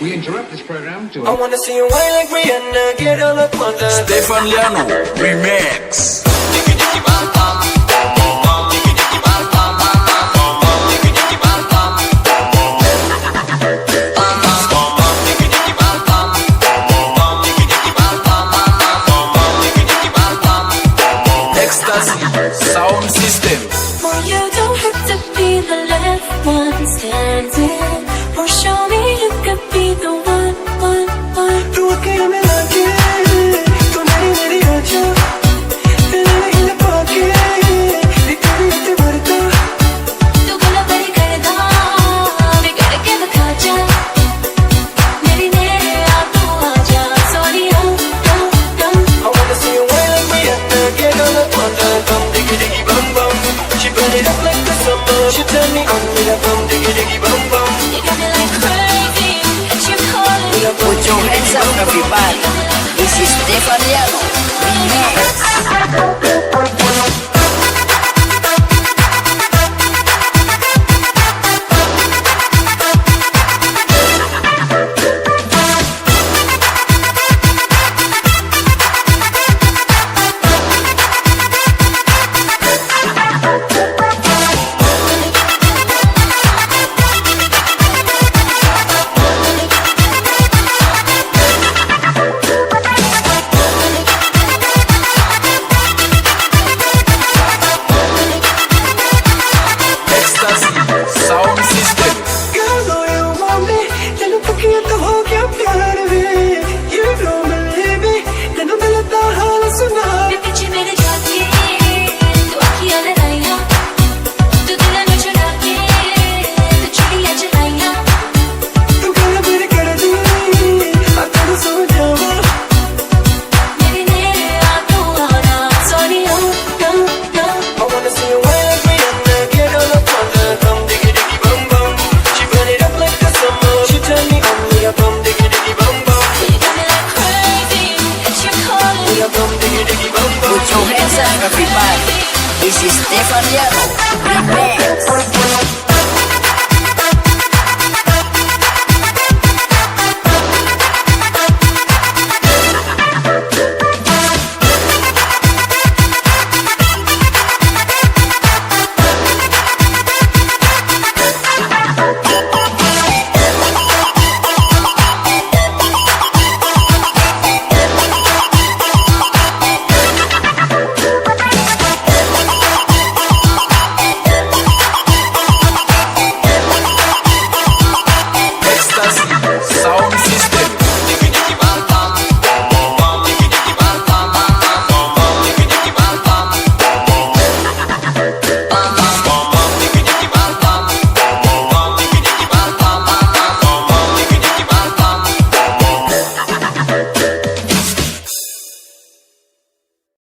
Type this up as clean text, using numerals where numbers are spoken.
We interrupt this program to. I wanna see you whine like Rihanna, get all up on the Stefan Liano Remix. Ecstasy Sound System. Well, you don't have to be the last one standing, or show me you could be the one. तू अकेले में लाके तू मेरी आजा तेरे में हिल पाके तेरी इतने भरता तू गला बड़ी करदा बिगड़ के दिखा जा मेरी नेड़े आ तू आजा Sonia I wanna see you whine like Rihanna, get all up on the bum, diggy diggy bum bum. She burn it up like the summer. She turn me on with a bum, diggy diggy bum bum. You got me like crazy, and you calling. Put your hands up, everybody. This is Stefan Liano Remix. Ecstasy Sound System. Girl, know you want me. तेनू पक्कियां तो हो गया प्यार वे. You know me, baby. तेनू दिल दा हाल सुना. पीछे मेरे जाके तू अखियां लड़ाइयां, तू दिल में चुरा के तू चिड़ियां चलाइयां. तू गल मेरी कर दी. आ तेनू सो जावा. मेरी नेड़े आ तू आना Sonia I wanna see you whine like Rihanna, get all up on the bum, diggy diggy bum bum. She burn it up like the summer. She turn me on with a bum, diggy diggy bum bum. You got me like crazy, and you calling. With a bum, diggy diggy bum bum. Put your hands up, everybody. This is Stefan Liano Remix.